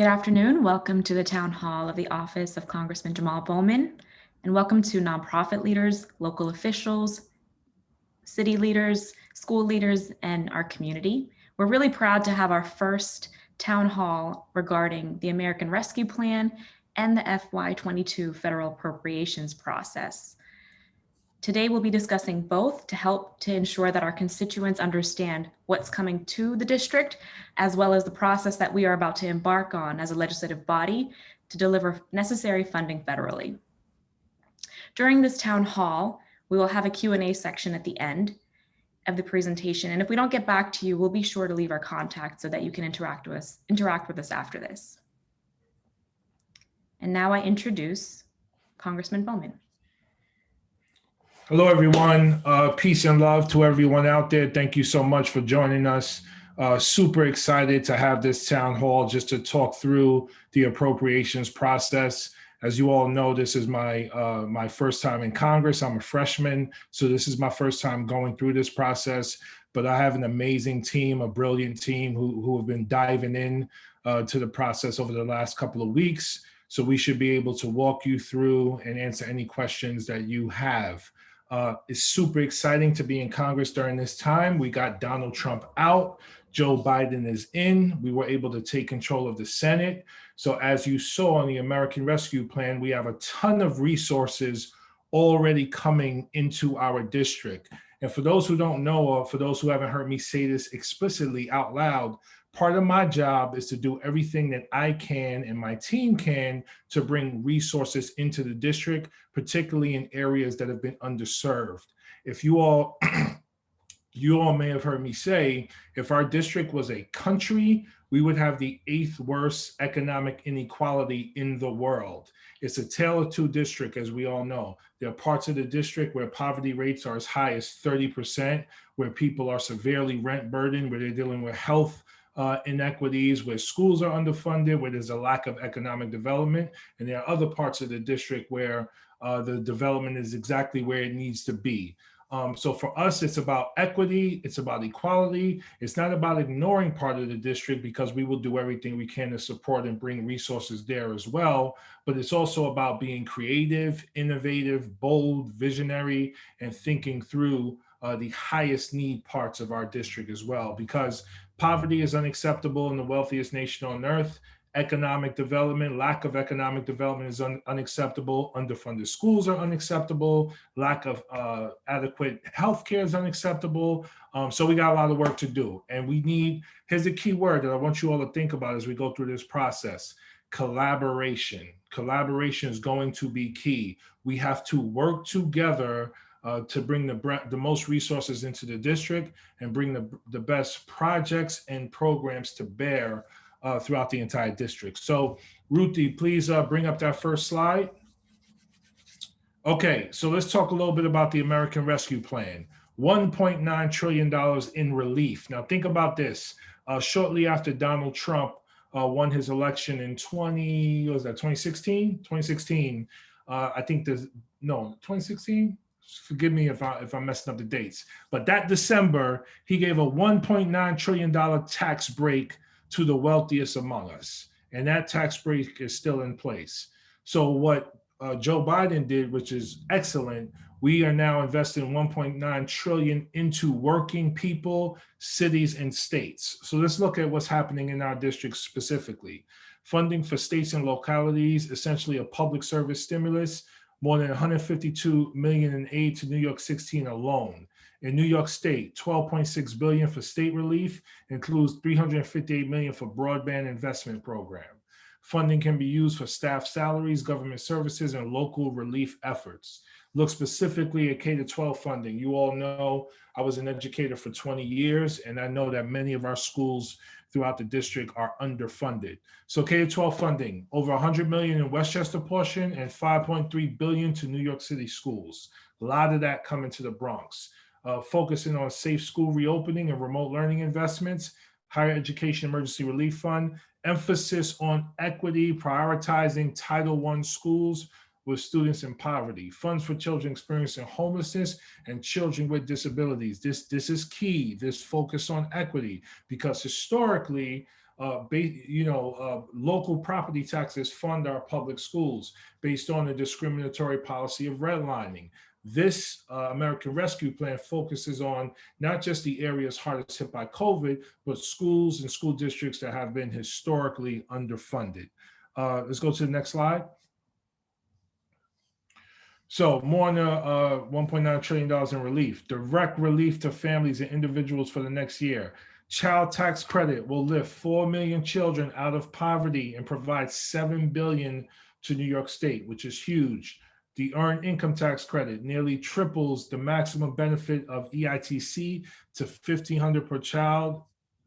Good afternoon. Welcome to the Town Hall of the Office of Congressman Bowman, and welcome to nonprofit leaders, local officials, city leaders, school leaders, and our community. We're really proud to have our first town hall regarding the American Rescue Plan and the FY22 federal appropriations process. Today, we'll be discussing both to help to ensure that our constituents understand what's coming to the district, as well as the process that we are about to embark on as a legislative body to deliver necessary funding federally. During this town hall, we will have a Q&A section at the end of the presentation. And if we don't get back to you, we'll be sure to leave our contact so that you can interact with us after this. And now I introduce Congressman Bowman. Hello, everyone. Peace and love to everyone out there. Thank you so much for joining us. Super excited to have this town hall just to talk through the appropriations process. As you all know, this is my first time in Congress. I'm a freshman, so this is my first time going through this process. But I have an amazing team, a brilliant team who have been diving in to the process over the last couple of weeks. So we should be able to walk you through and answer any questions that you have. It's super exciting to be in Congress during this time. We got Donald Trump out. Joe Biden is in. We were able to take control of the Senate. So as you saw on the American Rescue Plan, we have a ton of resources already coming into our district. And for those who don't know, or for those who haven't heard me say this explicitly out loud, part of my job is to do everything that I can and my team can to bring resources into the district, particularly in areas that have been underserved. If you all may have heard me say, if our district was a country, we would have the 8th worst economic inequality in the world. It's a tale of two districts, as we all know. There are parts of the district where poverty rates are as high as 30%, where people are severely rent burdened, where they're dealing with health inequities, where schools are underfunded, where there's a lack of economic development. And there are other parts of the district where the development is exactly where it needs to be. So for us, it's about equity, it's about equality. It's not about ignoring part of the district, because we will do everything we can to support and bring resources there as well. But it's also about being creative, innovative, bold, visionary, and thinking through the highest need parts of our district as well, because poverty is unacceptable in the wealthiest nation on earth. Economic development, lack of economic development is unacceptable. Underfunded schools are unacceptable. Lack of adequate healthcare is unacceptable. So we got a lot of work to do. And here's the key word that I want you all to think about as we go through this process: collaboration. Collaboration is going to be key. We have to work together to bring the most resources into the district and bring the best projects and programs to bear throughout the entire district. So Ruthie, please bring up that first slide. Okay, so let's talk a little bit about the American Rescue Plan. $1.9 trillion in relief. Now think about this. Shortly after Donald Trump won his election in 2016? 2016. I think 2016? Forgive me if I'm messing up the dates. But that December, he gave a $1.9 trillion tax break to the wealthiest among us. And that tax break is still in place. So what Joe Biden did, which is excellent, we are now investing 1.9 trillion into working people, cities, and states. So let's look at what's happening in our district specifically. Funding for states and localities, essentially a public service stimulus, more than 152 million in aid to New York 16 alone. In New York State, 12.6 billion for state relief, includes 358 million for broadband investment program. Funding can be used for staff salaries, government services, and local relief efforts. Look specifically at K-12 funding. You all know I was an educator for 20 years, and I know that many of our schools throughout the district are underfunded. So K-12 funding, over 100 million in Westchester portion and 5.3 billion to New York City schools. A lot of that coming to the Bronx. Focusing on safe school reopening and remote learning investments, higher education emergency relief fund, emphasis on equity, prioritizing Title I schools with students in poverty, funds for children experiencing homelessness and children with disabilities. This is key, this focus on equity, because historically, local property taxes fund our public schools based on the discriminatory policy of redlining. This American Rescue Plan focuses on not just the areas hardest hit by COVID, but schools and school districts that have been historically underfunded. Let's go to the next slide. So more on the $1.9 trillion in relief, direct relief to families and individuals for the next year. Child tax credit will lift 4 million children out of poverty and provide $7 billion to New York State, which is huge. The earned income tax credit nearly triples the maximum benefit of EITC to $1,500 per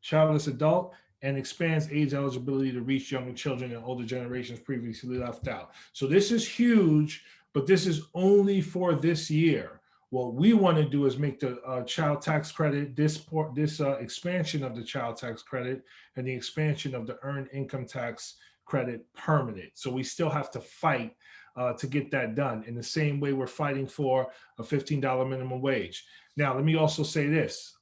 childless adult, and expands age eligibility to reach younger children and older generations previously left out. So this is huge, but this is only for this year. What we want to do is make the child tax credit, this expansion of the child tax credit and the expansion of the earned income tax credit permanent. So we still have to fight to get that done in the same way we're fighting for a $15 minimum wage. Now, let me also say this.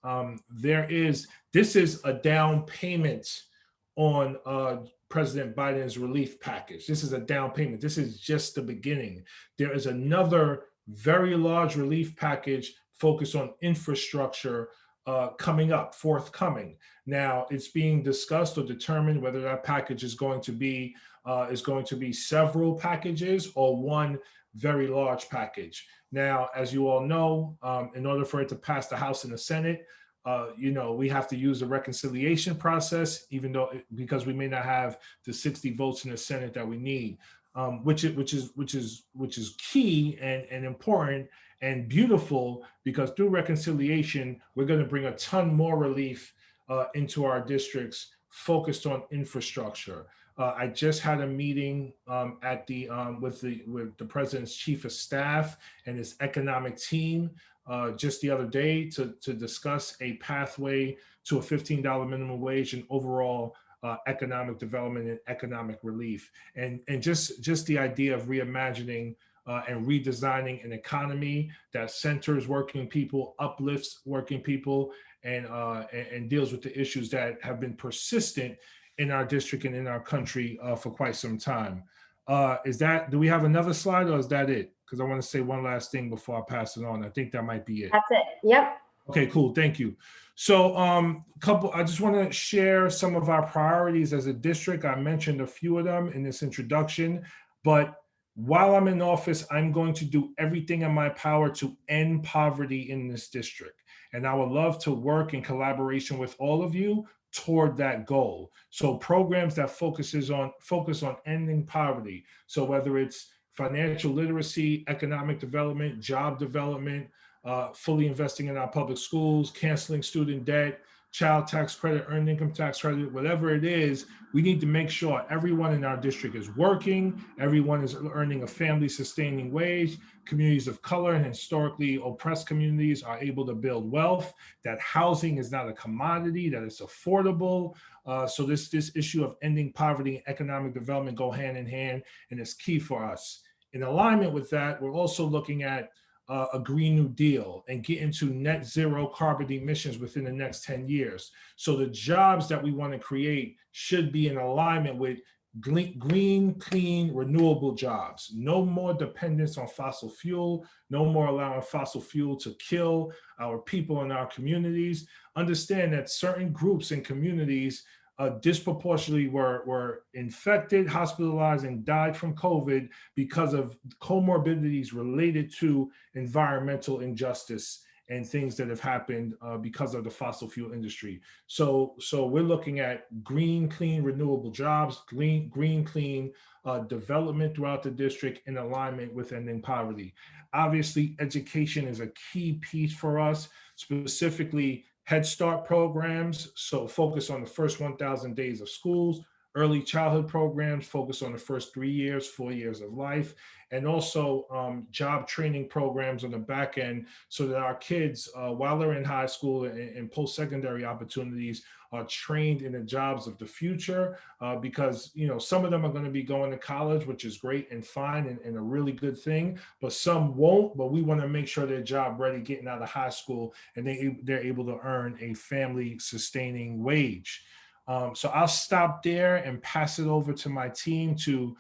This is a down payment on President Biden's relief package. This is a down payment. This is just the beginning. There is another very large relief package focused on infrastructure forthcoming. Now, it's being discussed or determined whether that package is going to be several packages or one very large package. Now, as you all know, in order for it to pass the House and the Senate, we have to use a reconciliation process, because we may not have the 60 votes in the Senate that we need, which is key and important and beautiful, because through reconciliation, we're going to bring a ton more relief into our districts focused on infrastructure. I just had a meeting with the president's chief of staff and his economic team just the other day to discuss a pathway to a $15 minimum wage and overall economic development and economic relief, and just the idea of reimagining and redesigning an economy that centers working people, uplifts working people, and deals with the issues that have been persistent in our district and in our country for quite some time. Do we have another slide, or is that it? Because I want to say one last thing before I pass it on. I think that might be it. That's it. Yep. Okay, cool. Thank you. So I just want to share some of our priorities as a district. I mentioned a few of them in this introduction, but while I'm in office, I'm going to do everything in my power to end poverty in this district. And I would love to work in collaboration with all of you toward that goal. So programs that focus on ending poverty. So whether it's financial literacy, economic development, job development, fully investing in our public schools, canceling student debt, child tax credit, earned income tax credit, whatever it is, we need to make sure everyone in our district is working, everyone is earning a family sustaining wage, communities of color and historically oppressed communities are able to build wealth, that housing is not a commodity, that it's affordable. So this issue of ending poverty and economic development go hand in hand, and it's key for us. In alignment with that, we're also looking at a Green New Deal and get into net zero carbon emissions within the next 10 years. So the jobs that we want to create should be in alignment with green, clean, renewable jobs. No more dependence on fossil fuel, no more allowing fossil fuel to kill our people and our communities. Understand that certain groups and communities disproportionately were infected, hospitalized, and died from COVID because of comorbidities related to environmental injustice and things that have happened because of the fossil fuel industry. So we're looking at green, clean, renewable jobs, green, clean development throughout the district in alignment with ending poverty. Obviously, education is a key piece for us, specifically Head Start programs, so focus on the first 1,000 days of schools, early childhood programs, focus on the first 3 years, 4 years of life, and also job training programs on the back end so that our kids, while they're in high school and post-secondary opportunities, are trained in the jobs of the future, because some of them are going to be going to college, which is great and fine and a really good thing, but some won't. But we want to make sure they're job ready getting out of high school and they're able to earn a family sustaining wage. So I'll stop there and pass it over to my team to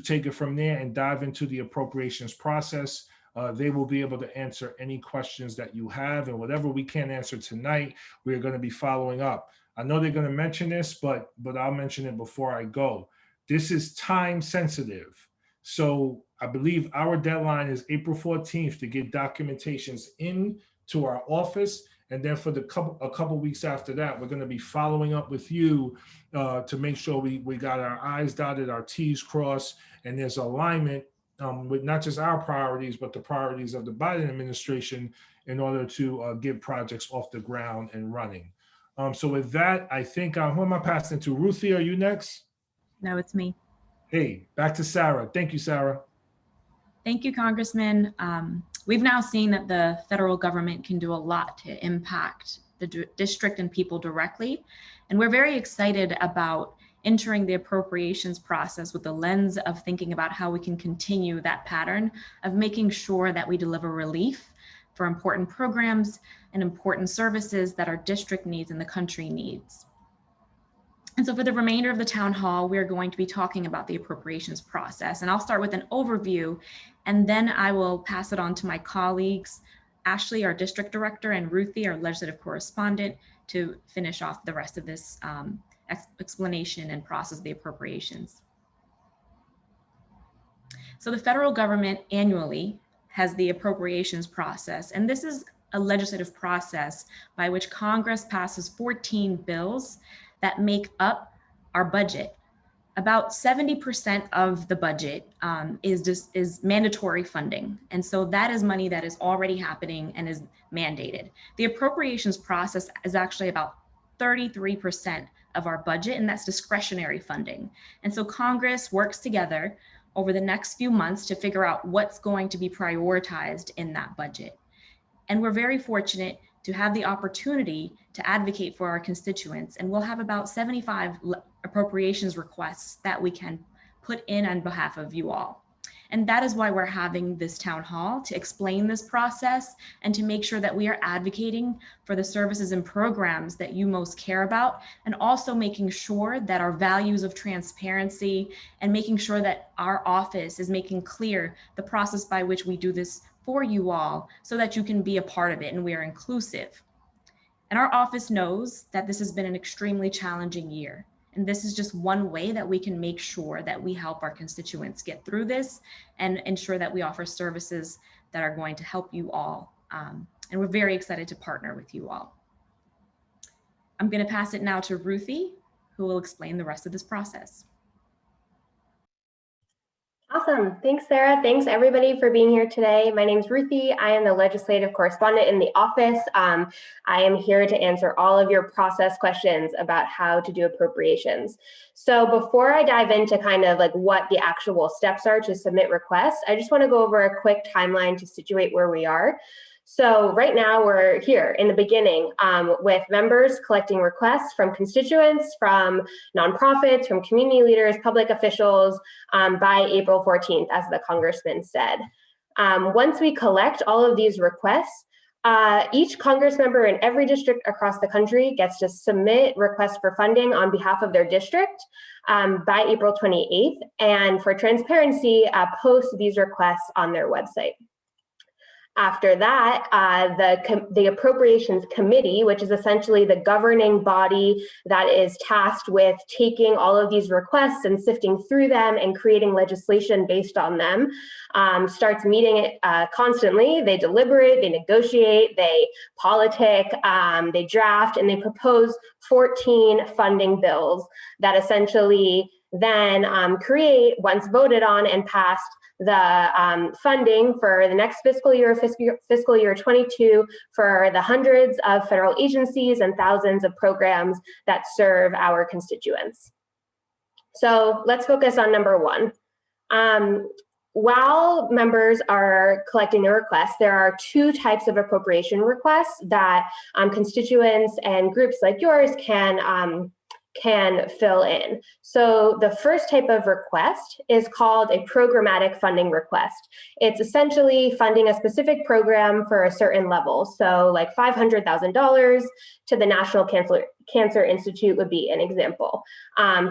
take it from there and dive into the appropriations process. They will be able to answer any questions that you have, and whatever we can't answer tonight, we're going to be following up. I know they're going to mention this, but I'll mention it before I go. This is time sensitive. So I believe our deadline is April 14th to get documentations in to our office. And then for a couple weeks after that, we're going to be following up with you to make sure we got our I's dotted, our T's crossed, and there's alignment with not just our priorities, but the priorities of the Biden administration in order to get projects off the ground and running. So with that, I think, who am I passing to? Ruthie, are you next? No, it's me. Hey, back to Sarah. Thank you, Sarah. Thank you, Congressman. We've now seen that the federal government can do a lot to impact the district and people directly. And we're very excited about entering the appropriations process with the lens of thinking about how we can continue that pattern of making sure that we deliver relief for important programs and important services that our district needs and the country needs. And so for the remainder of the town hall, we're going to be talking about the appropriations process. And I'll start with an overview, and then I will pass it on to my colleagues, Ashley, our district director, and Ruthie, our legislative correspondent, to finish off the rest of this explanation and process of the appropriations. So the federal government annually has the appropriations process, and this is a legislative process by which Congress passes 14 bills that make up our budget. About 70% of the budget is mandatory funding. And so that is money that is already happening and is mandated. The appropriations process is actually about 33% of our budget, and that's discretionary funding. And so Congress works together over the next few months to figure out what's going to be prioritized in that budget. And we're very fortunate to have the opportunity to advocate for our constituents. And we'll have about 75 appropriations requests that we can put in on behalf of you all. And that is why we're having this town hall, to explain this process and to make sure that we are advocating for the services and programs that you most care about, and also making sure that our values of transparency and making sure that our office is making clear the process by which we do this for you all so that you can be a part of it and we are inclusive. And our office knows that this has been an extremely challenging year. And this is just one way that we can make sure that we help our constituents get through this and ensure that we offer services that are going to help you all. And we're very excited to partner with you all. I'm going to pass it now to Ruthie, who will explain the rest of this process. Awesome. Thanks, Sarah. Thanks, everybody, for being here today. My name is Ruthie. I am the legislative correspondent in the office. I am here to answer all of your process questions about how to do appropriations. So before I dive into kind of like what the actual steps are to submit requests, I just want to go over a quick timeline to situate where we are. So right now we're here in the beginning with members collecting requests from constituents, from nonprofits, from community leaders, public officials by April 14th, as the congressman said. Once we collect all of these requests, each Congress member in every district across the country gets to submit requests for funding on behalf of their district by April 28th. And for transparency, post these requests on their website. After that, the Appropriations Committee, which is essentially the governing body that is tasked with taking all of these requests and sifting through them and creating legislation based on them, starts meeting constantly. They deliberate, they negotiate, they politic, they draft, and they propose 14 funding bills that essentially then create, once voted on and passed, the funding for the next fiscal year 22 for the hundreds of federal agencies and thousands of programs that serve our constituents. So let's focus on number one. While members are collecting their requests, there are two types of appropriation requests that constituents and groups like yours can can fill in. So the first type of request is called a programmatic funding request. It's essentially funding a specific program for a certain level. So like $500,000 to the National Cancer Institute would be an example.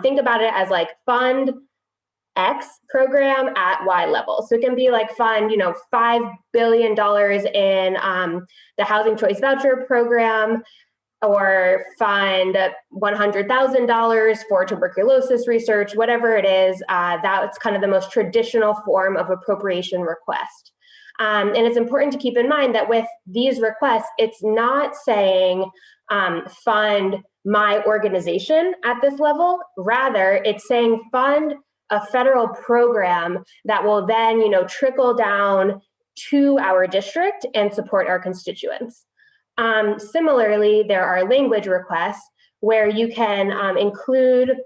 Think about it as like fund X program at Y level. So it can be like fund, $5 billion in the Housing Choice Voucher Program, or fund $100,000 for tuberculosis research, whatever it is. That's kind of the most traditional form of appropriation request. And it's important to keep in mind that with these requests, it's not saying fund my organization at this level. Rather, it's saying fund a federal program that will then, trickle down to our district and support our constituents. Similarly, there are language requests where you can include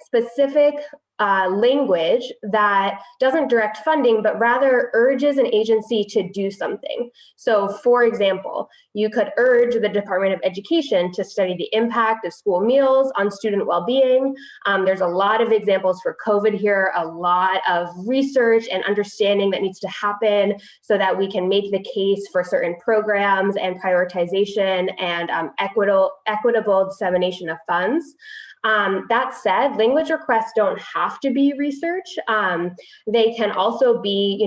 specific language that doesn't direct funding, but rather urges an agency to do something. So for example, you could urge the Department of Education to study the impact of school meals on student well-being. There's a lot of examples for COVID here, a lot of research and understanding that needs to happen so that we can make the case for certain programs and prioritization and equitable dissemination of funds. That said, language requests don't have to be research. They can also be,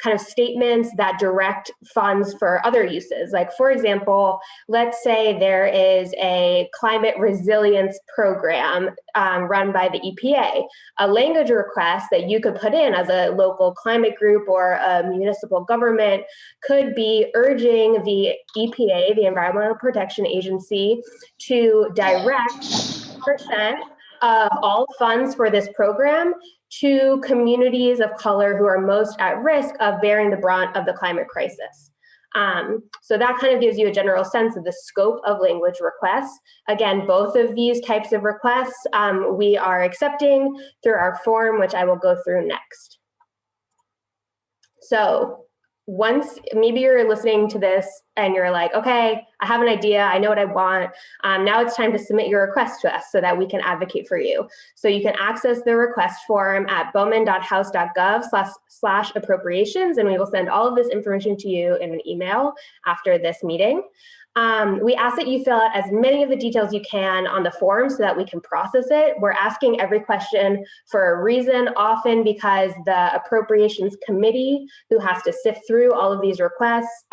kind of statements that direct funds for other uses. Like, for example, let's say there is a climate resilience program run by the EPA. A language request that you could put in as a local climate group or a municipal government could be urging the EPA, the Environmental Protection Agency, to direct 10% of all funds for this program to communities of color who are most at risk of bearing the brunt of the climate crisis. So that kind of gives you a general sense of the scope of language requests. Again, both of these types of requests we are accepting through our form, which I will go through next. So once maybe you're listening to this and you're like, okay, I have an idea, I know what I want. Now it's time to submit your request to us so that we can advocate for you. So you can access the request form at bowman.house.gov/appropriations, and we will send all of this information to you in an email after this meeting. We ask that you fill out as many of the details you can on the form so that we can process it. We're asking every question for a reason, often because the Appropriations Committee, who has to sift through all of these requests,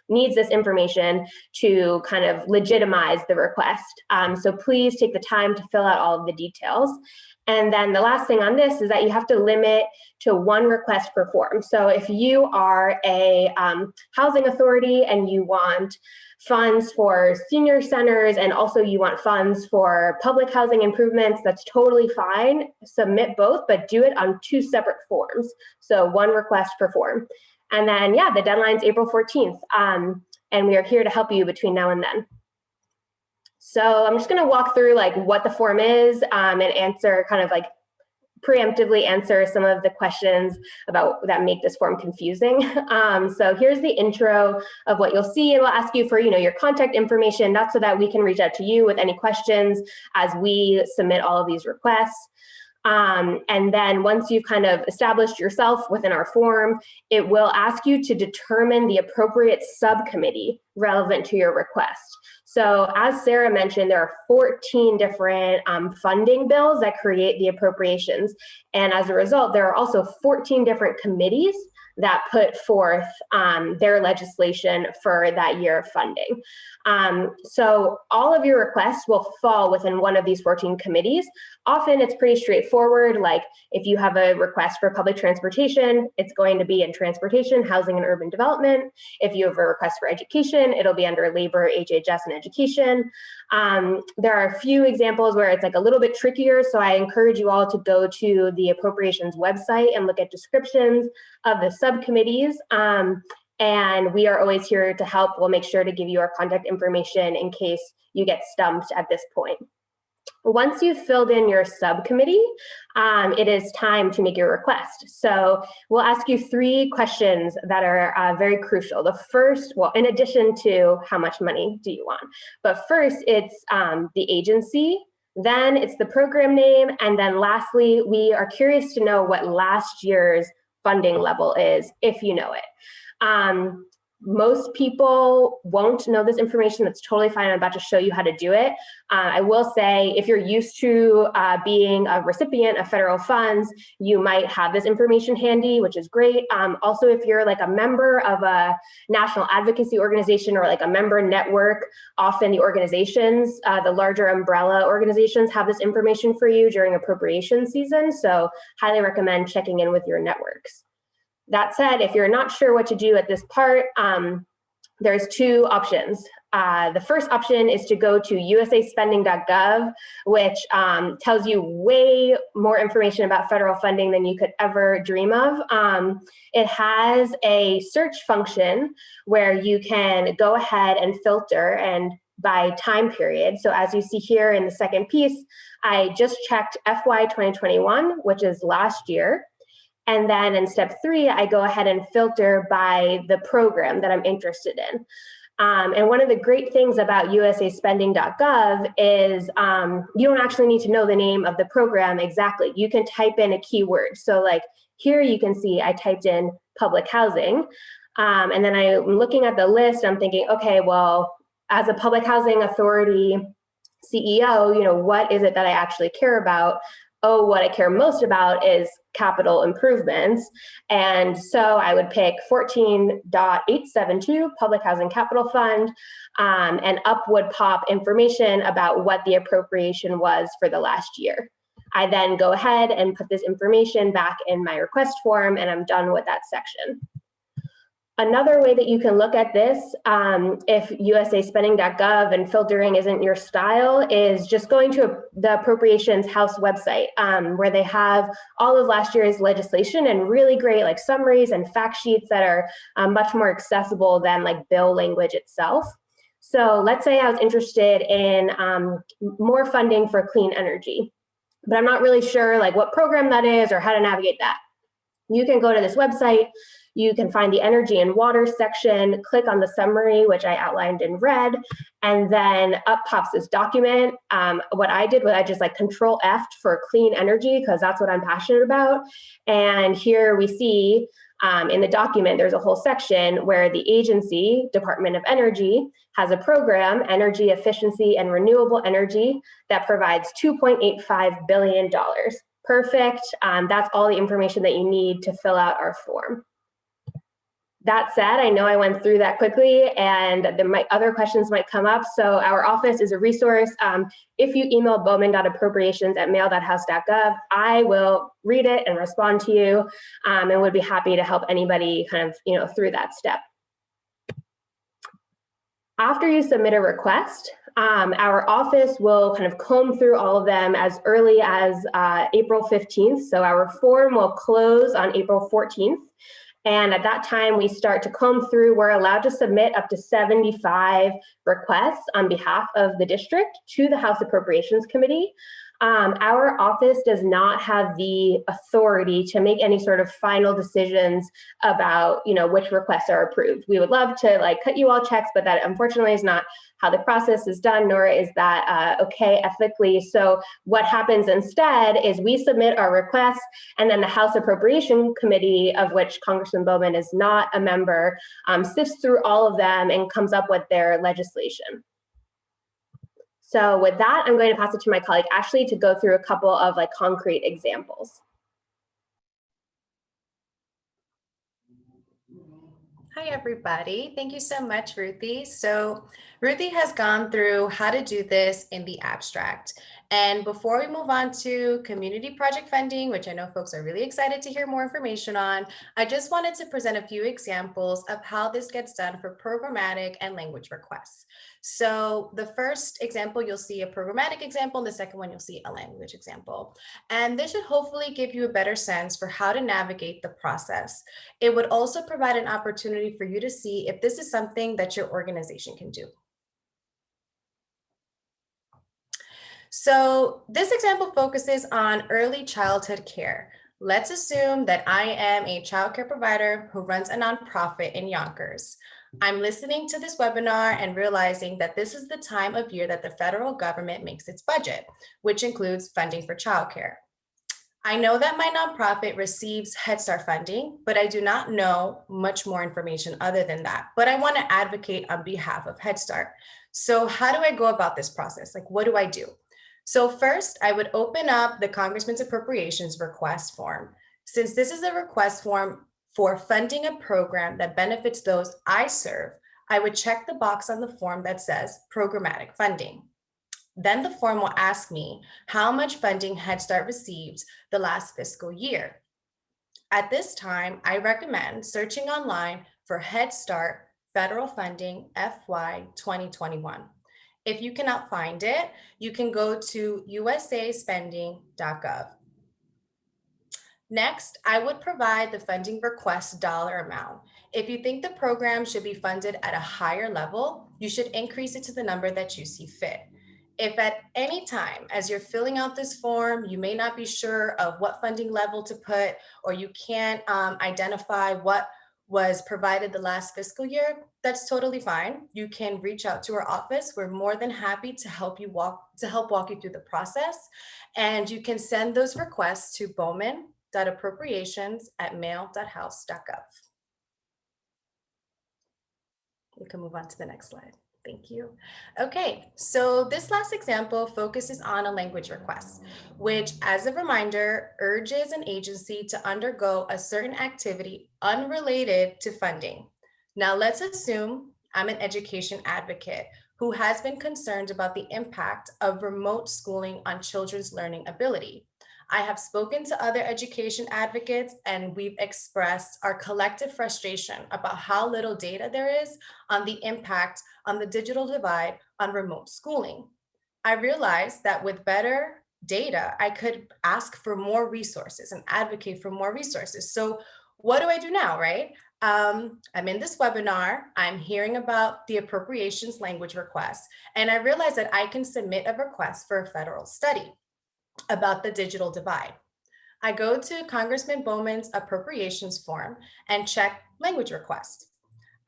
needs this information to kind of legitimize the request. So please take the time to fill out all of the details. And then the last thing on this is that you have to limit to one request per form. So if you are a housing authority and you want funds for senior centers and also you want funds for public housing improvements, that's totally fine. Submit both, but do it on 2 separate forms. So 1 request per form. And then, yeah, the deadline's April 14th. And we are here to help you between now and then. So I'm just going to walk through like what the form is and answer kind of like preemptively answer some of the questions about that make this form confusing. So here's the intro of what you'll see, and we'll ask you for your contact information. That's so that we can reach out to you with any questions as we submit all of these requests. And then once you've kind of established yourself within our form, it will ask you to determine the appropriate subcommittee relevant to your request. So as Sarah mentioned, there are 14 different funding bills that create the appropriations. And as a result, there are also 14 different committees that put forth their legislation for that year of funding. So all of your requests will fall within one of these 14 committees. Often it's pretty straightforward, like if you have a request for public transportation, it's going to be in transportation, housing, and urban development. If you have a request for education, it'll be under labor, HHS, and education. There are a few examples where it's like a little bit trickier, so I encourage you all to go to the Appropriations website and look at descriptions of the subcommittees. And we are always here to help. We'll make sure to give you our contact information in case you get stumped at this point. Once you've filled in your subcommittee, it is time to make your request. So we'll ask you 3 questions that are very crucial. The first, well, in addition to how much money do you want, but first it's the agency, then it's the program name, and then lastly, we are curious to know what last year's funding level is, if you know it. Most people won't know this information. That's totally fine. I'm about to show you how to do it. I will say, if you're used to being a recipient of federal funds, you might have this information handy, which is great. Also, if you're like a member of a national advocacy organization or like a member network, often the organizations, the larger umbrella organizations have this information for you during appropriation season. So highly recommend checking in with your networks. That said, if you're not sure what to do at this part, there's 2 options. The first option is to go to usaspending.gov, which tells you way more information about federal funding than you could ever dream of. It has a search function where you can go ahead and filter and by time period. So as you see here in the second piece, I just checked FY 2021, which is last year. And then in step 3, I go ahead and filter by the program that I'm interested in. And one of the great things about usaspending.gov is you don't actually need to know the name of the program exactly. You can type in a keyword. So like here you can see I typed in public housing. And then I'm looking at the list, I'm thinking, okay, well, as a public housing authority CEO, you know, what is it that I actually care about? Oh, what I care most about is capital improvements. And so I would pick 14.872 Public Housing Capital Fund, and up would pop information about what the appropriation was for the last year. I then go ahead and put this information back in my request form, and I'm done with that section. Another way that you can look at this, if usaspending.gov and filtering isn't your style, is just going to the Appropriations House website, where they have all of last year's legislation and really great like summaries and fact sheets that are much more accessible than like bill language itself. So let's say I was interested in more funding for clean energy, but I'm not really sure like what program that is or how to navigate that. You can go to this website. You can find the energy and water section, click on the summary, which I outlined in red, and then up pops this document. What I did was I just like Control F for clean energy, because that's what I'm passionate about. And here we see in the document, there's a whole section where the agency, Department of Energy, has a program, Energy Efficiency and Renewable Energy, that provides $2.85 billion. Perfect. That's all the information that you need to fill out our form. That said, I know I went through that quickly and other questions might come up. So our office is a resource. If you email bowman.appropriations@mail.house.gov, I will read it and respond to you, and would be happy to help anybody kind of, you know, through that step. After you submit a request, our office will kind of comb through all of them as early as April 15th. So our form will close on April 14th. And at that time, we start to comb through. We're allowed to submit up to 75 requests on behalf of the district to the House Appropriations Committee. Our office does not have the authority to make any sort of final decisions about, you know, which requests are approved. We would love to like cut you all checks, but that unfortunately is not how the process is done, nor is that okay ethically. So what happens instead is we submit our requests, and then the House Appropriation Committee, of which Congressman Bowman is not a member, sifts through all of them and comes up with their legislation. So with that, I'm going to pass it to my colleague, Ashley, to go through a couple of like concrete examples. Hi, everybody. Thank you so much, Ruthie. So Ruthie has gone through how to do this in the abstract. And before we move on to community project funding, which I know folks are really excited to hear more information on, I just wanted to present a few examples of how this gets done for programmatic and language requests. So the first example, you'll see a programmatic example, and the second one, you'll see a language example. And this should hopefully give you a better sense for how to navigate the process. It would also provide an opportunity for you to see if this is something that your organization can do. So this example focuses on early childhood care. Let's assume that I am a childcare provider who runs a nonprofit in Yonkers. I'm listening to this webinar and realizing that this is the time of year that the federal government makes its budget, which includes funding for childcare. I know that my nonprofit receives Head Start funding, but I do not know much more information other than that. But I want to advocate on behalf of Head Start. So how do I go about this process? Like, what do I do? So first, I would open up the Congressman's Appropriations request form. Since this is a request form for funding a program that benefits those I serve, I would check the box on the form that says programmatic funding. Then the form will ask me how much funding Head Start received the last fiscal year. At this time, I recommend searching online for Head Start federal funding FY 2021. If you cannot find it, you can go to usaspending.gov. Next, I would provide the funding request dollar amount. If you think the program should be funded at a higher level, you should increase it to the number that you see fit. If at any time as you're filling out this form, you may not be sure of what funding level to put, or you can't identify what was provided the last fiscal year, that's totally fine. You can reach out to our office. We're more than happy to help walk you through the process. And you can send those requests to bowman.appropriations@mail.house.gov. We can move on to the next slide. Thank you. Okay, so this last example focuses on a language request, which, as a reminder, urges an agency to undergo a certain activity unrelated to funding. Now, let's assume I'm an education advocate who has been concerned about the impact of remote schooling on children's learning ability. I have spoken to other education advocates, and we've expressed our collective frustration about how little data there is on the impact on the digital divide on remote schooling. I realized that with better data, I could ask for more resources and advocate for more resources. So what do I do now, right? I'm in this webinar, I'm hearing about the appropriations language request, and I realized that I can submit a request for a federal study about the digital divide. I go to Congressman Bowman's appropriations form and check language request.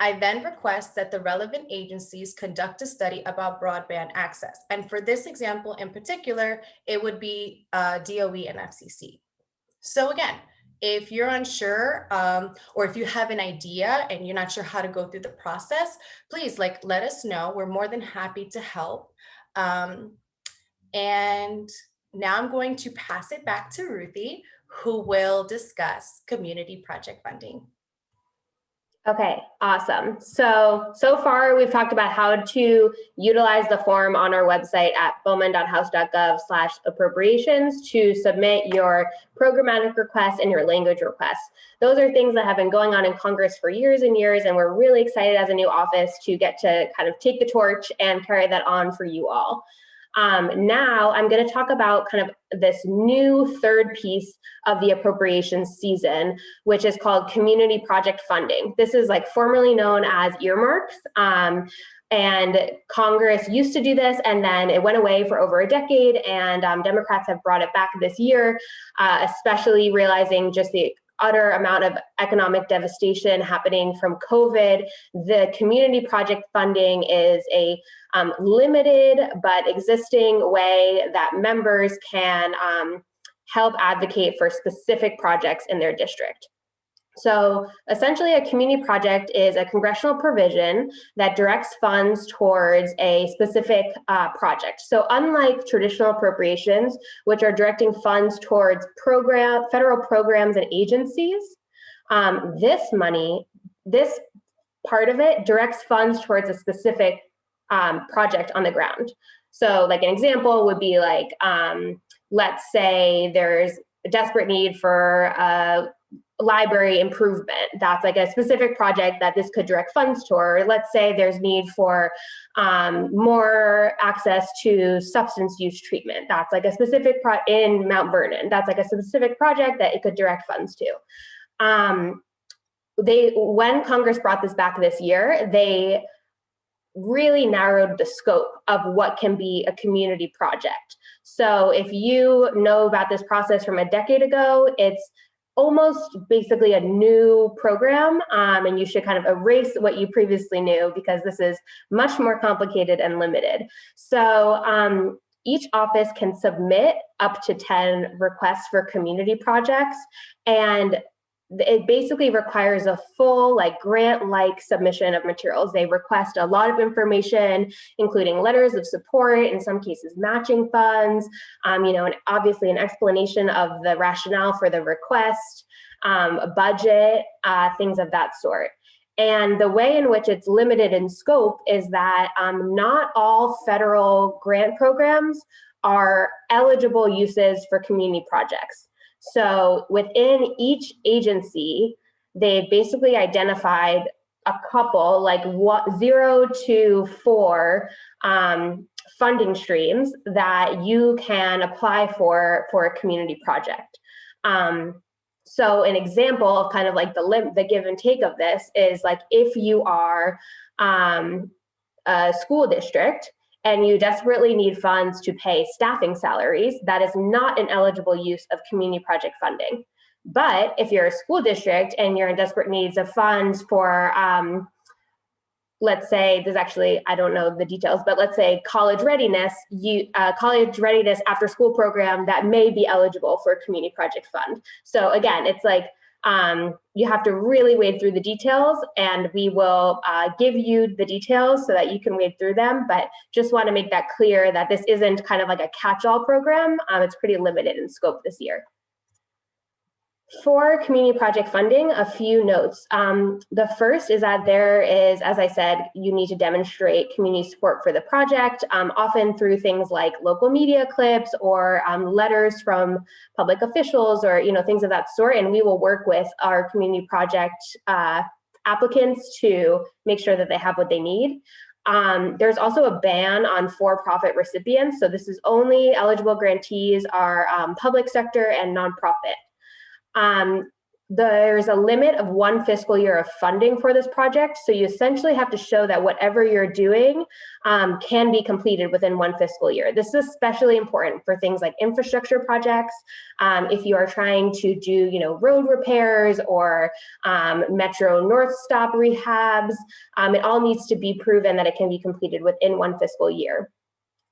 I then request that the relevant agencies conduct a study about broadband access. And for this example in particular, it would be DOE and FCC. So again, if you're unsure or if you have an idea and you're not sure how to go through the process, please let us know. We're more than happy to help. And now I'm going to pass it back to Ruthie, who will discuss community project funding. Okay, awesome. So far we've talked about how to utilize the form on our website at bowman.house.gov/appropriations to submit your programmatic requests and your language requests. Those are things that have been going on in Congress for years and years, and we're really excited as a new office to get to kind of take the torch and carry that on for you all. Now I'm going to talk about kind of this new third piece of the appropriations season, which is called community project funding. This is like formerly known as earmarks. And Congress used to do this, and then it went away for over a decade, and Democrats have brought it back this year, especially realizing just the utter amount of economic devastation happening from COVID. The community project funding is a limited but existing way that members can help advocate for specific projects in their district. So essentially, a community project is a congressional provision that directs funds towards a specific project. So unlike traditional appropriations, which are directing funds towards federal programs and agencies, this part of it directs funds towards a specific project on the ground. So like an example would be like, let's say there's a desperate need for library improvement. That's like a specific project that this could direct funds toward. Let's say there's need for more access to substance use treatment. That's like a specific in Mount Vernon. That's like a specific project that it could direct funds to. When Congress brought this back this year, they really narrowed the scope of what can be a community project. So if you know about this process from a decade ago, it's almost basically a new program, and you should kind of erase what you previously knew because this is much more complicated and limited. So each office can submit up to 10 requests for community projects, and it basically requires a full grant-like submission of materials. They request a lot of information, including letters of support, in some cases matching funds, and obviously an explanation of the rationale for the request, a budget, things of that sort. And the way in which it's limited in scope is that not all federal grant programs are eligible uses for community projects. So within each agency, they basically identified a couple, 0 to 4 funding streams that you can apply for a community project. So an example of kind of the give and take of this is if you are a school district and you desperately need funds to pay staffing salaries, that is not an eligible use of community project funding. But if you're a school district and you're in desperate needs of funds for, let's say, there's actually, I don't know the details, but let's say college readiness, college readiness after school program that may be eligible for a community project fund. So again, it's you have to really wade through the details, and we will give you the details so that you can wade through them, but just want to make that clear that this isn't kind of like a catch-all program. It's pretty limited in scope this year. For community project funding, a few notes. The first is that there is, as I said, you need to demonstrate community support for the project, often through things like local media clips or letters from public officials or things of that sort. And we will work with our community project applicants to make sure that they have what they need. There's also a ban on for-profit recipients. So this is only eligible grantees are public sector and nonprofit. There's a limit of 1 fiscal year of funding for this project. So you essentially have to show that whatever you're doing can be completed within 1 fiscal year. This is especially important for things like infrastructure projects. If you are trying to do, road repairs or Metro North stop rehabs, it all needs to be proven that it can be completed within 1 fiscal year.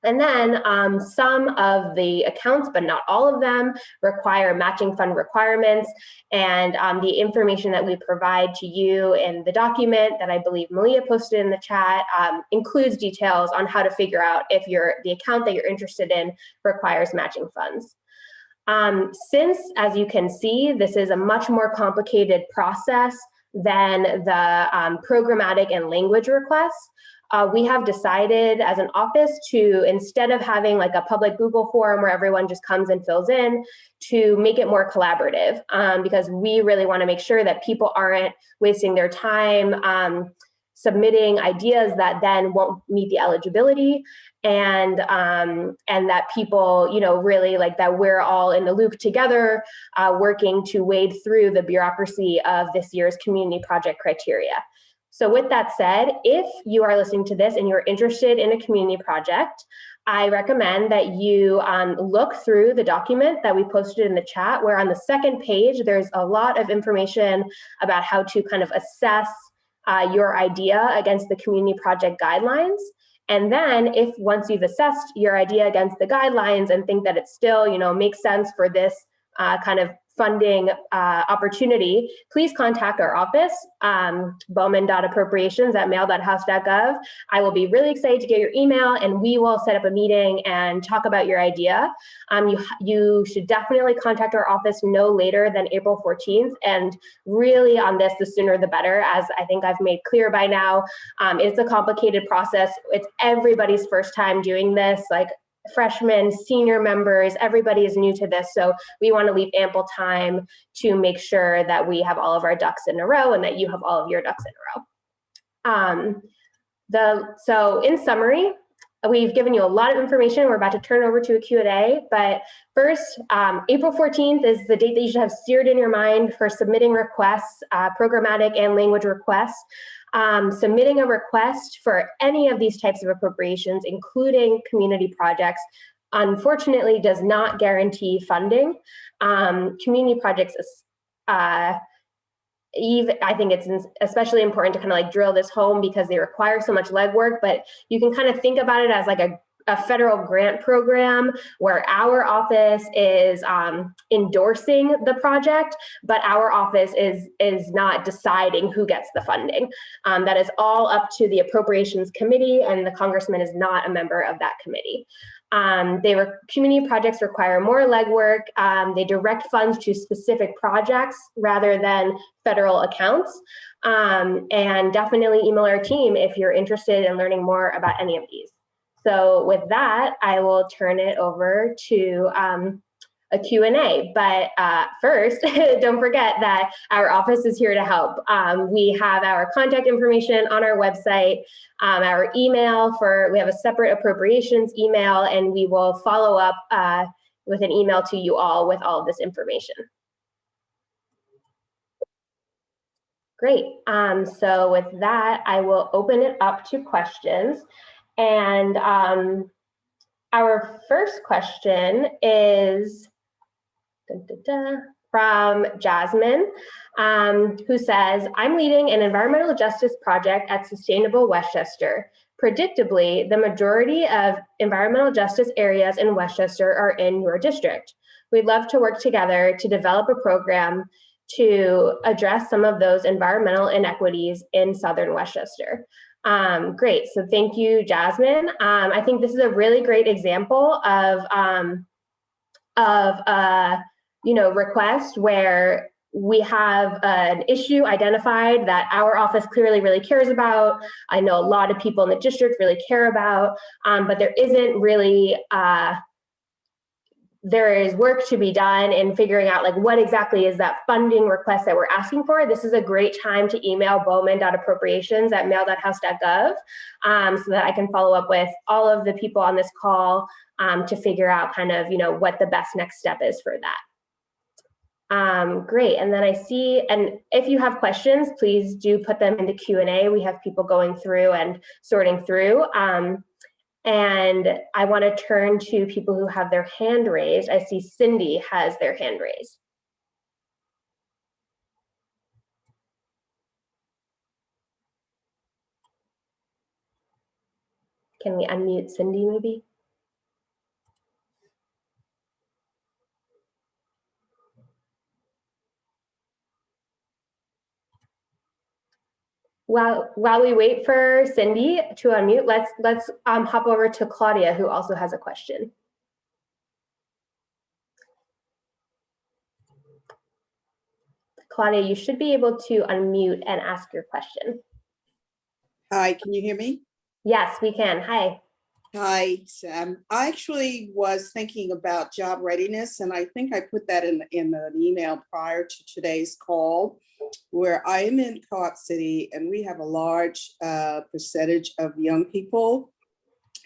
And then some of the accounts, but not all of them, require matching fund requirements. And the information that we provide to you in the document that I believe Malia posted in the chat includes details on how to figure out if the account that you're interested in requires matching funds. Since, as you can see, this is a much more complicated process than the programmatic and language requests, we have decided as an office to, instead of having a public Google form where everyone just comes and fills in, to make it more collaborative, because we really want to make sure that people aren't wasting their time submitting ideas that then won't meet the eligibility, and that people, really that we're all in the loop together, working to wade through the bureaucracy of this year's community project criteria. So with that said, if you are listening to this and you're interested in a community project, I recommend that you look through the document that we posted in the chat, where on the second page, there's a lot of information about how to kind of assess your idea against the community project guidelines. And then once you've assessed your idea against the guidelines and think that it still, makes sense for this kind of funding opportunity, please contact our office, bowman.appropriations@mail.house.gov. I will be really excited to get your email, and we will set up a meeting and talk about your idea. You should definitely contact our office no later than April 14th. And really on this, the sooner the better, as I think I've made clear by now. It's a complicated process. It's everybody's first time doing this, freshmen, senior members, everybody is new to this. So we want to leave ample time to make sure that we have all of our ducks in a row and that you have all of your ducks in a row. So in summary, we've given you a lot of information. We're about to turn over to a Q&A, but first, April 14th is the date that you should have seared in your mind for submitting requests, programmatic and language requests. Submitting a request for any of these types of appropriations, including community projects, unfortunately does not guarantee funding. Community projects, I think it's especially important to kind of like drill this home because they require so much legwork, but you can kind of think about it as like a federal grant program where our office is endorsing the project, but our office is not deciding who gets the funding. That is all up to the Appropriations Committee, and the Congressman is not a member of that committee. Community projects require more legwork. They direct funds to specific projects rather than federal accounts. And definitely email our team if you're interested in learning more about any of these. So with that, I will turn it over to a Q&A. But first, don't forget that our office is here to help. We have our contact information on our website, our email we have a separate appropriations email, and we will follow up with an email to you all with all of this information. Great. So with that, I will open it up to questions. And our first question is from Jasmine, who says, I'm leading an environmental justice project at Sustainable Westchester. Predictably, the majority of environmental justice areas in Westchester are in your district. We'd love to work together to develop a program to address some of those environmental inequities in Southern Westchester. Great, so thank you, Jasmine. I think this is a really great example of request where we have an issue identified that our office clearly really cares about. I know a lot of people in the district really care about, but there isn't really, there is work to be done in figuring out like what exactly is that funding request that we're asking for. This is a great time to email bowman.appropriations@mail.house.gov so that I can follow up with all of the people on this call to figure out kind of, what the best next step is for that. Great, and then I see, and if you have questions, please do put them into Q&A. We have people going through and sorting through. And I want to turn to people who have their hand raised. I see Cindy has their hand raised. Can we unmute Cindy maybe? While we wait for Cindy to unmute, let's hop over to Claudia, who also has a question. Claudia, you should be able to unmute and ask your question. Hi, can you hear me? Yes, we can. Hi. Hi, Sam. I actually was thinking about job readiness, and I think I put that in an email prior to today's call, where I am in Co-op City, and we have a large percentage of young people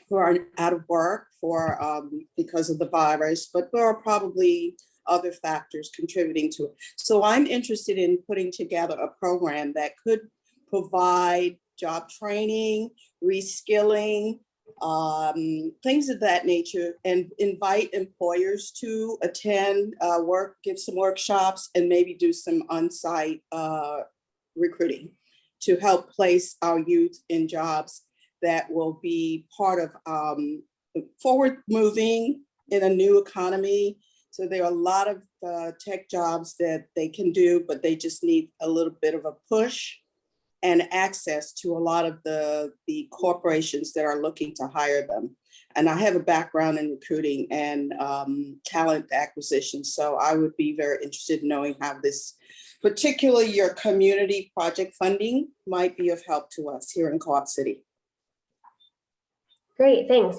who are out of work because of the virus, but there are probably other factors contributing to it. So I'm interested in putting together a program that could provide job training, reskilling, things of that nature, and invite employers to attend, give some workshops, and maybe do some on-site recruiting to help place our youth in jobs that will be part of forward moving in a new economy. So there are a lot of tech jobs that they can do, but they just need a little bit of a push and access to a lot of the corporations that are looking to hire them. And I have a background in recruiting and talent acquisition, so I would be very interested in knowing how this, particularly your community project funding, might be of help to us here in Co-op City. Great, thanks.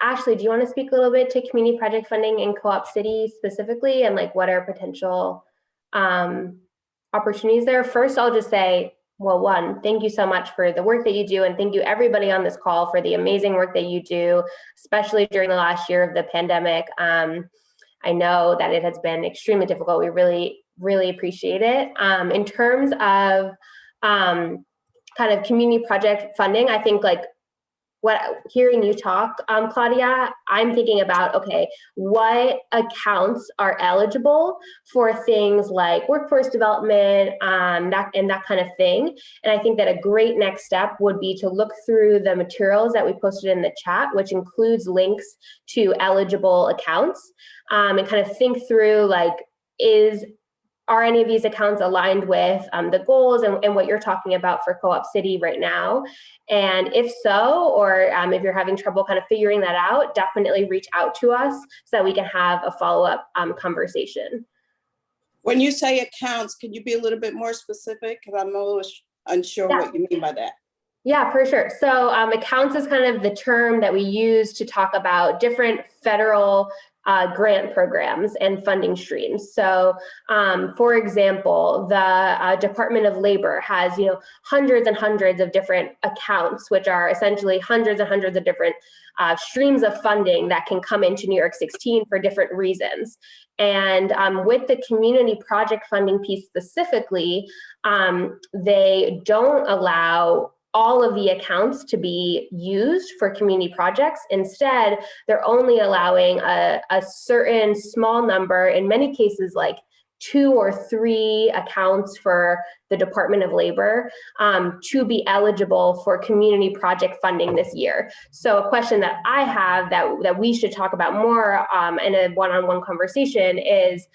Ashley, do you want to speak a little bit to community project funding in Co-op City specifically, and like what are potential opportunities there? First, I'll just say, Well, one, thank you so much for the work that you do, and thank you everybody on this call for the amazing work that you do, especially during the last year of the pandemic. I know that it has been extremely difficult. We really, really appreciate it. In terms of kind of community project funding, I think like hearing you talk, Claudia, I'm thinking about, okay, what accounts are eligible for things like workforce development, that kind of thing. And I think that a great next step would be to look through the materials that we posted in the chat, which includes links to eligible accounts, and kind of think through like, are any of these accounts aligned with the goals and what you're talking about for Co-op City right now? And if so, or if you're having trouble kind of figuring that out, definitely reach out to us so that we can have a follow-up conversation. When you say accounts, can you be a little bit more specific? Because I'm a little unsure what you mean by that. Yeah, for sure. So accounts is kind of the term that we use to talk about different federal grant programs and funding streams. So, for example, the Department of Labor has, hundreds and hundreds of different accounts, which are essentially hundreds and hundreds of different streams of funding that can come into New York 16 for different reasons. And with the community project funding piece specifically, they don't allow all of the accounts to be used for community projects. Instead, they're only allowing a certain small number, in many cases like 2 or 3 accounts for the Department of Labor to be eligible for community project funding this year. So a question that I have that we should talk about more in a one-on-one conversation is,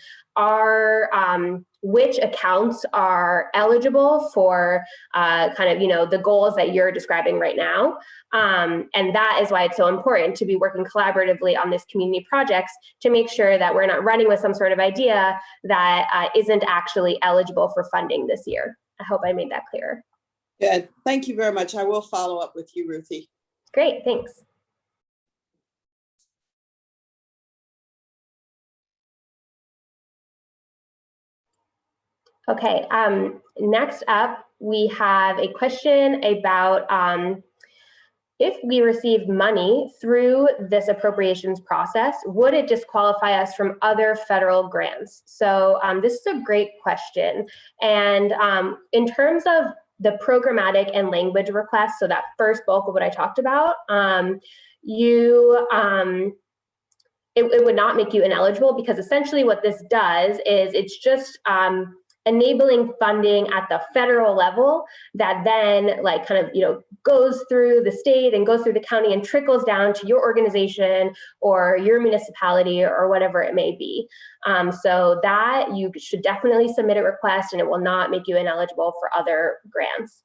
which accounts are eligible for kind of, the goals that you're describing right now. And that is why it's so important to be working collaboratively on this community projects to make sure that we're not running with some sort of idea that isn't actually eligible for funding this year. I hope I made that clear. Yeah, thank you very much. I will follow up with you, Ruthie. Great, thanks. Okay, next up, we have a question about if we received money through this appropriations process, would it disqualify us from other federal grants? So this is a great question. And in terms of the programmatic and language requests, so that first bulk of what I talked about, it would not make you ineligible, because essentially what this does is it's just enabling funding at the federal level that then like kind of, goes through the state and goes through the county and trickles down to your organization or your municipality or whatever it may be. So that you should definitely submit a request, and it will not make you ineligible for other grants.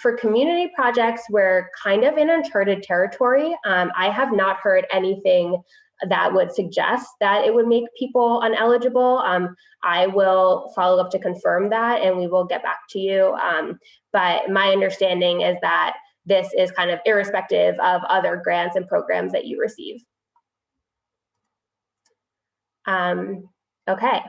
For community projects, we're kind of in uncharted territory. I have not heard anything that would suggest that it would make people ineligible. I will follow up to confirm that, and we will get back to you. But my understanding is that this is kind of irrespective of other grants and programs that you receive. Okay,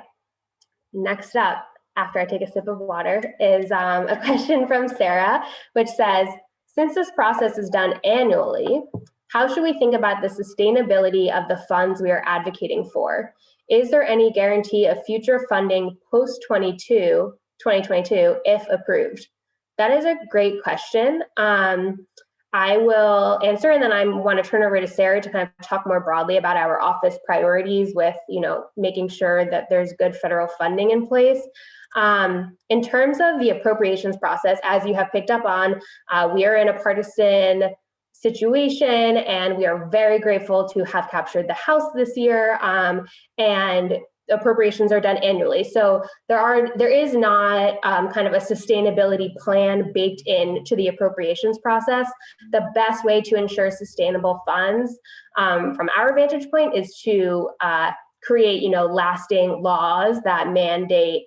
next up, after I take a sip of water, is a question from Sarah, which says, since this process is done annually, how should we think about the sustainability of the funds we are advocating for? Is there any guarantee of future funding post-2022 if approved? That is a great question. I will answer, and then I want to turn over to Sarah to kind of talk more broadly about our office priorities with, making sure that there's good federal funding in place. In terms of the appropriations process, as you have picked up on, we are in a partisan situation, and we are very grateful to have captured the House this year, and appropriations are done annually. So there is not kind of a sustainability plan baked into the appropriations process. The best way to ensure sustainable funds from our vantage point is to create, lasting laws that mandate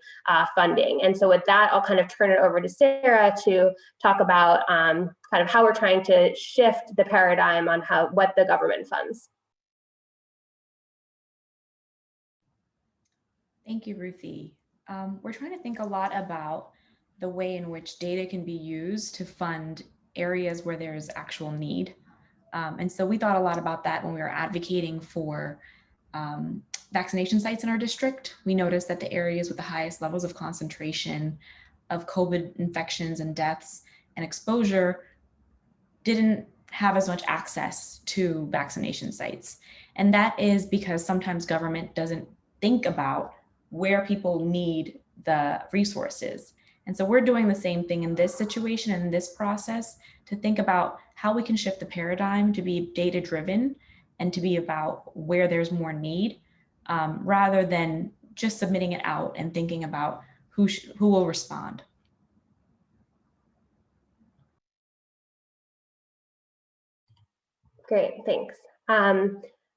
funding. And so with that, I'll kind of turn it over to Sarah to talk about kind of how we're trying to shift the paradigm on what the government funds. Thank you, Ruthie. We're trying to think a lot about the way in which data can be used to fund areas where there's actual need. And so we thought a lot about that when we were advocating for vaccination sites in our district. We noticed that the areas with the highest levels of concentration of COVID infections and deaths and exposure didn't have as much access to vaccination sites. And that is because sometimes government doesn't think about where people need the resources. And so we're doing the same thing in this situation and in this process to think about how we can shift the paradigm to be data-driven and to be about where there's more need, rather than just submitting it out and thinking about who will respond. Great, thanks.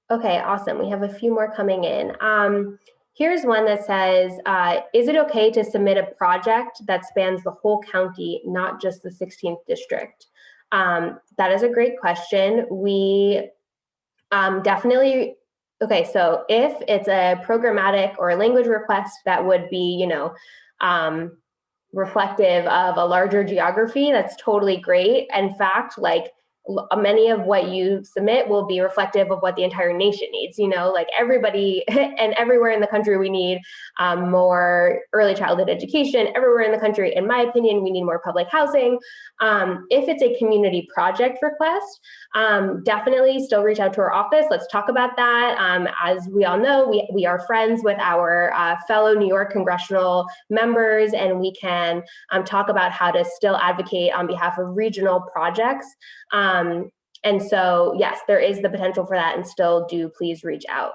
Okay, awesome. We have a few more coming in. Here's one that says, is it okay to submit a project that spans the whole county, not just the 16th district? That is a great question. We definitely, okay, so if it's a programmatic or a language request that would be, reflective of a larger geography, that's totally great. In fact, like many of what you submit will be reflective of what the entire nation needs. Like everybody and everywhere in the country, we need more early childhood education. Everywhere in the country, in my opinion, we need more public housing. If it's a community project request, definitely still reach out to our office. Let's talk about that. As we all know, we are friends with our fellow New York congressional members, and we can talk about how to still advocate on behalf of regional projects. And so, yes, there is the potential for that, and still do please reach out.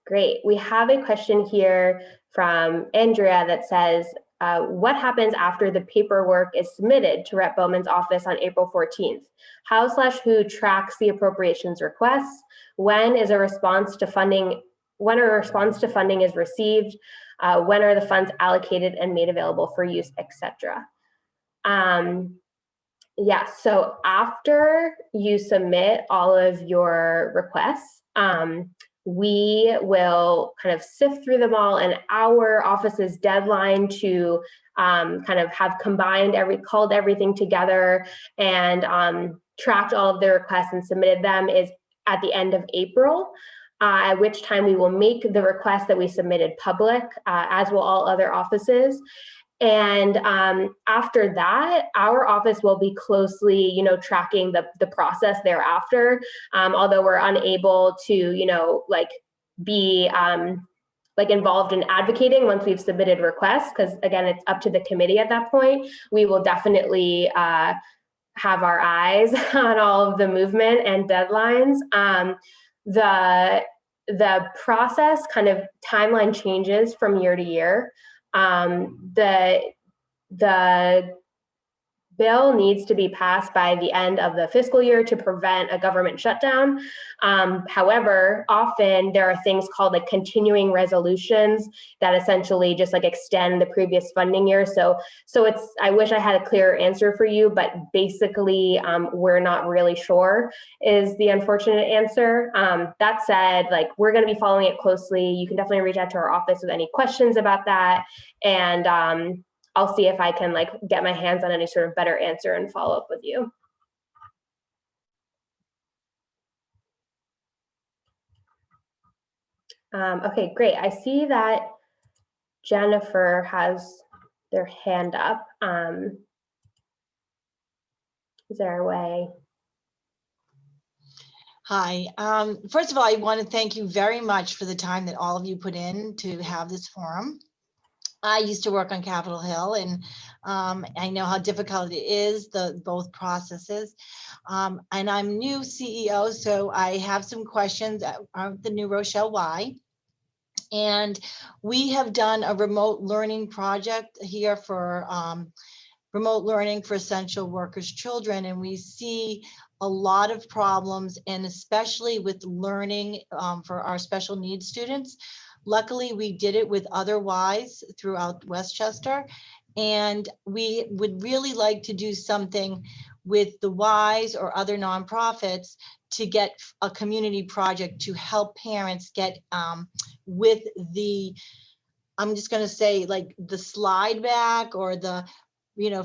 Great. We have a question here from Andrea that says, what happens after the paperwork is submitted to Rep. Bowman's office on April 14th? How/who tracks the appropriations requests? When is a response to funding? When a response to funding is received? When are the funds allocated and made available for use, etc.? Yeah, so after you submit all of your requests, we will kind of sift through them all, and our office's deadline to kind of have called everything together and tracked all of the requests and submitted them is at the end of April. At which time we will make the request that we submitted public, as will all other offices. And after that, our office will be closely, tracking the process thereafter. Although we're unable to, be involved in advocating once we've submitted requests, because again, it's up to the committee at that point. We will definitely have our eyes on all of the movement and deadlines. The process kind of timeline changes from year to year. The bill needs to be passed by the end of the fiscal year to prevent a government shutdown. However, often there are things called like continuing resolutions that essentially just like extend the previous funding year. So I wish I had a clearer answer for you, but basically we're not really sure is the unfortunate answer. That said, like we're going to be following it closely. You can definitely reach out to our office with any questions about that. And I'll see if I can get my hands on any sort of better answer and follow up with you. Okay, great. I see that Jennifer has their hand up. Is there a way? Hi. First of all, I want to thank you very much for the time that all of you put in to have this forum. I used to work on Capitol Hill, and I know how difficult it is, both processes. And I'm new CEO, so I have some questions on the new Rochelle Y. And we have done a remote learning project here for remote learning for essential workers children, and we see a lot of problems, and especially with learning for our special needs students. Luckily, we did it with other Ys throughout Westchester, and we would really like to do something with the Ys or other nonprofits to get a community project to help parents get with the, I'm just going to say like the slide back, or the,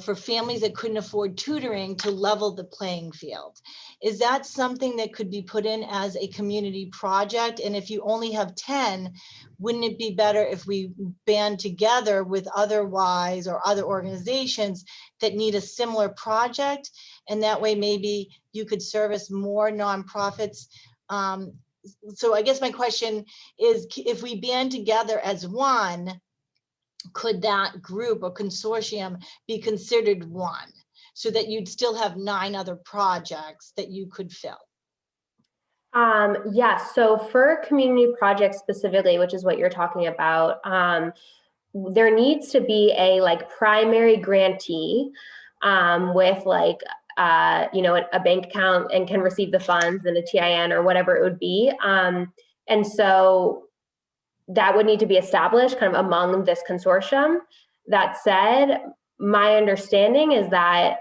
for families that couldn't afford tutoring, to level the playing field. Is that something that could be put in as a community project? And if you only have 10, wouldn't it be better if we band together with other WISE or other organizations that need a similar project? And that way maybe you could service more nonprofits. So I guess my question is, if we band together as one, could that group or consortium be considered one, so that you'd still have 9 other projects that you could fill? Yes, so for community projects specifically, which is what you're talking about, there needs to be a like primary grantee with like a bank account and can receive the funds and a TIN or whatever it would be. And so that would need to be established kind of among this consortium. That said, my understanding is that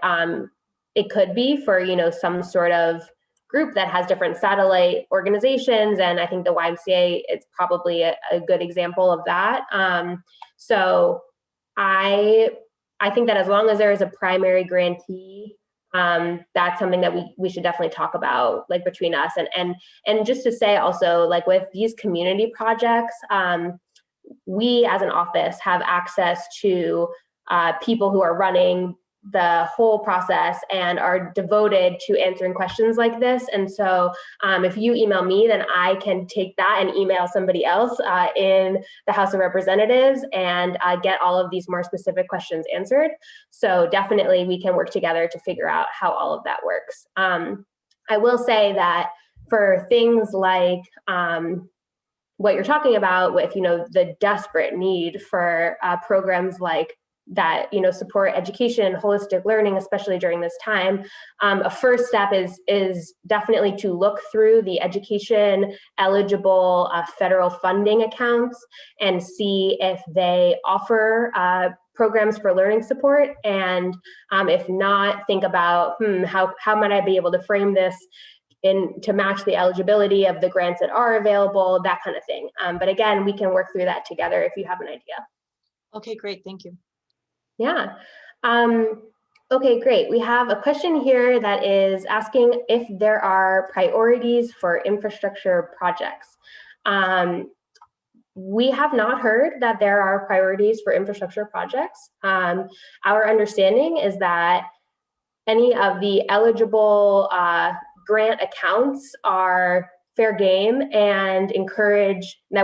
it could be for, some sort of group that has different satellite organizations. And I think the YMCA is probably a good example of that. So I think that as long as there is a primary grantee, that's something that we should definitely talk about, like between us. And just to say also, like with these community projects, we as an office have access to people who are running the whole process and are devoted to answering questions like this. And so if you email me, then I can take that and email somebody else in the House of Representatives and get all of these more specific questions answered. So definitely we can work together to figure out how all of that works. I will say that for things like what you're talking about with, the desperate need for programs like that, support education, holistic learning, especially during this time. A first step is definitely to look through the education eligible federal funding accounts and see if they offer programs for learning support. And if not, think about how might I be able to frame this to match the eligibility of the grants that are available, that kind of thing. But again, we can work through that together if you have an idea. Okay, great, thank you. Yeah. Okay, great. We have a question here that is asking if there are priorities for infrastructure projects. We have not heard that there are priorities for infrastructure projects. Our understanding is that any of the eligible grant accounts are fair game and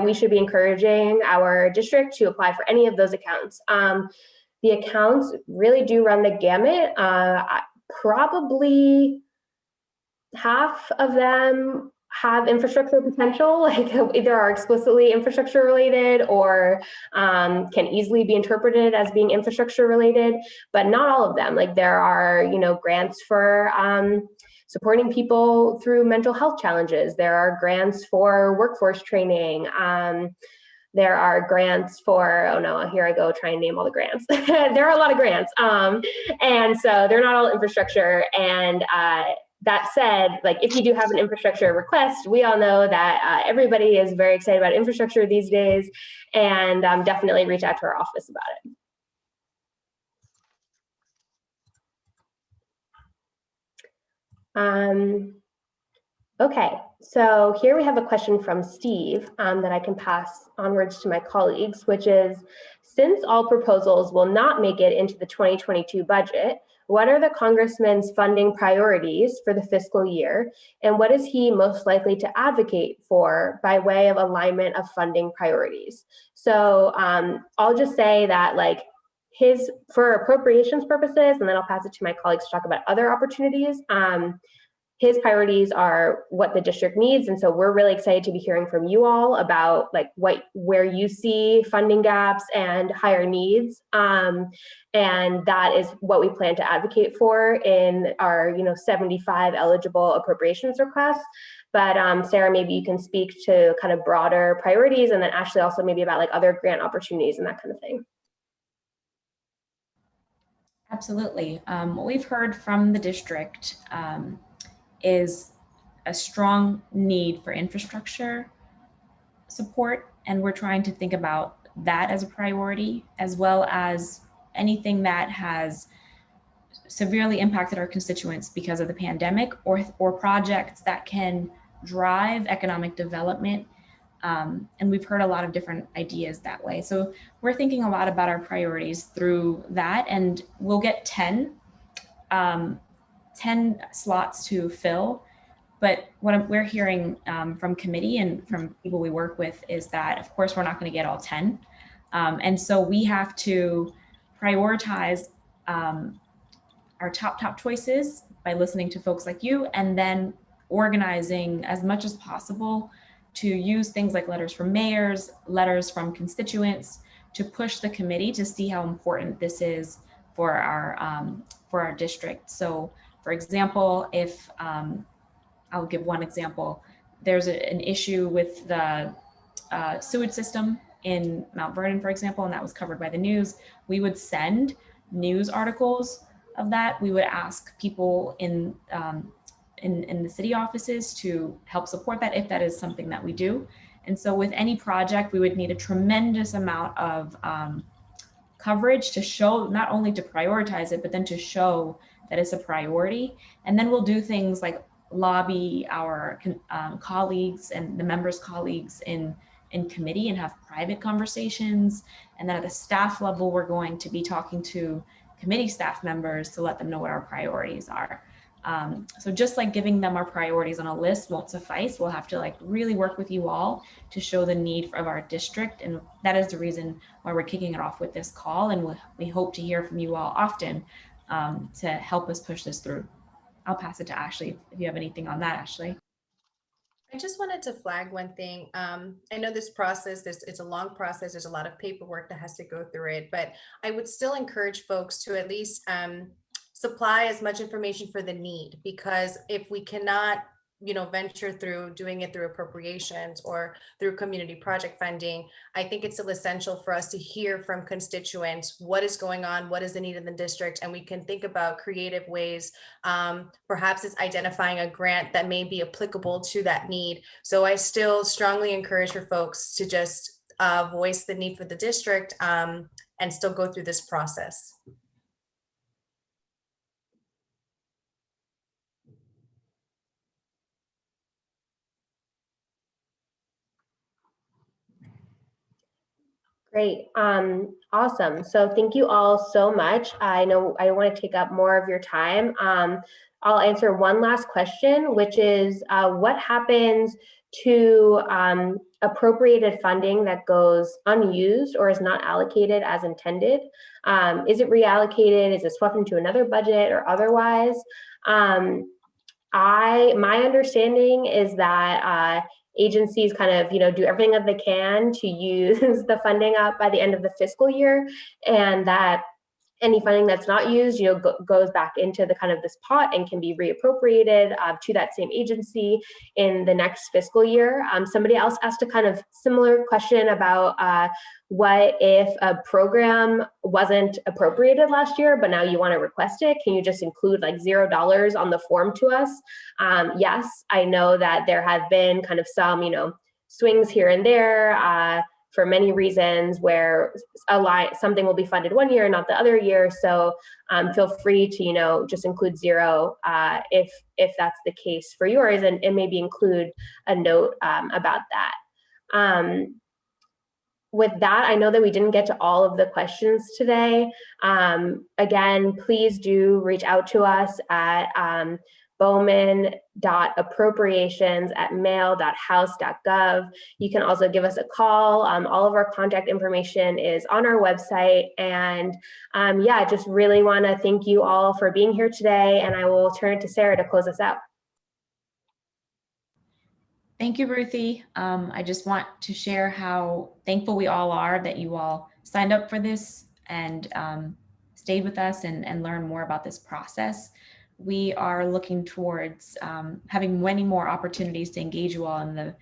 we should be encouraging our district to apply for any of those accounts. The accounts really do run the gamut. Probably half of them have infrastructure potential, like either are explicitly infrastructure related or can easily be interpreted as being infrastructure related, but not all of them. Like there are, grants for supporting people through mental health challenges. There are grants for workforce training. There are grants for, oh no, here I go trying to name all the grants. There are a lot of grants. And so they're not all infrastructure. And that said, like if you do have an infrastructure request, we all know that everybody is very excited about infrastructure these days, and definitely reach out to our office about it. Okay, so here we have a question from Steve that I can pass onwards to my colleagues, which is, since all proposals will not make it into the 2022 budget, what are the Congressman's funding priorities for the fiscal year? And what is he most likely to advocate for by way of alignment of funding priorities? So I'll just say that for appropriations purposes, and then I'll pass it to my colleagues to talk about other opportunities. His priorities are what the district needs. And so we're really excited to be hearing from you all about where you see funding gaps and higher needs. And that is what we plan to advocate for in our 75 eligible appropriations requests. But Sarah, maybe you can speak to kind of broader priorities, and then Ashley also maybe about other grant opportunities and that kind of thing. Absolutely. What we've heard from the district is a strong need for infrastructure support, and we're trying to think about that as a priority, as well as anything that has severely impacted our constituents because of the pandemic, or projects that can drive economic development. And we've heard a lot of different ideas that way. So we're thinking a lot about our priorities through that, and we'll get 10 slots to fill. But what we're hearing from committee and from people we work with is that, of course, we're not going to get all 10. And so we have to prioritize our top choices by listening to folks like you, and then organizing as much as possible to use things like letters from mayors, letters from constituents, to push the committee to see how important this is for our district. So, for example, if I'll give one example, there's an issue with the sewage system in Mount Vernon, for example, and that was covered by the news. We would send news articles of that. We would ask people in the city offices to help support that if that is something that we do. And so with any project, we would need a tremendous amount of coverage to show, not only to prioritize it, but then to show that it's a priority. And then we'll do things like lobby our colleagues and the members' colleagues in committee and have private conversations. And then at the staff level, we're going to be talking to committee staff members to let them know what our priorities are. So just like giving them our priorities on a list won't suffice. We'll have to really work with you all to show the need of our district. And that is the reason why we're kicking it off with this call. And we hope to hear from you all often to help us push this through. I'll pass it to Ashley if you have anything on that, Ashley. I just wanted to flag one thing. I know this process, it's a long process. There's a lot of paperwork that has to go through it, but I would still encourage folks to at least supply as much information for the need, because if we cannot, venture through doing it through appropriations or through community project funding, I think it's still essential for us to hear from constituents what is going on, what is the need in the district, and we can think about creative ways. Perhaps it's identifying a grant that may be applicable to that need. So I still strongly encourage for folks to just voice the need for the district and still go through this process. Great. Awesome. So thank you all so much. I know I don't want to take up more of your time. I'll answer one last question, which is what happens to appropriated funding that goes unused or is not allocated as intended? Is it reallocated? Is it swept into another budget or otherwise? My understanding is that agencies kind of, do everything that they can to use the funding up by the end of the fiscal year, and that any funding that's not used, goes back into the kind of this pot and can be reappropriated to that same agency in the next fiscal year. Somebody else asked a kind of similar question about what if a program wasn't appropriated last year, but now you want to request it? Can you just include like $0 on the form to us? Yes, I know that there have been kind of some, swings here and there. For many reasons where something will be funded one year, not the other year. So feel free to, just include 0 if that's the case for yours, and maybe include a note about that. With that, I know that we didn't get to all of the questions today. Again, please do reach out to us at bowman.appropriations@mail.house.gov. You can also give us a call. All of our contact information is on our website. And just really want to thank you all for being here today. And I will turn it to Sarah to close us out. Thank you, Ruthie. I just want to share how thankful we all are that you all signed up for this and stayed with us and learned more about this process. We are looking towards having many more opportunities to engage you all in the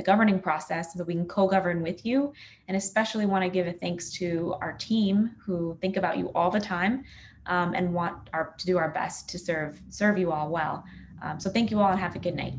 governing process so that we can co-govern with you, and especially want to give a thanks to our team who think about you all the time and want to do our best to serve you all well. So thank you all and have a good night.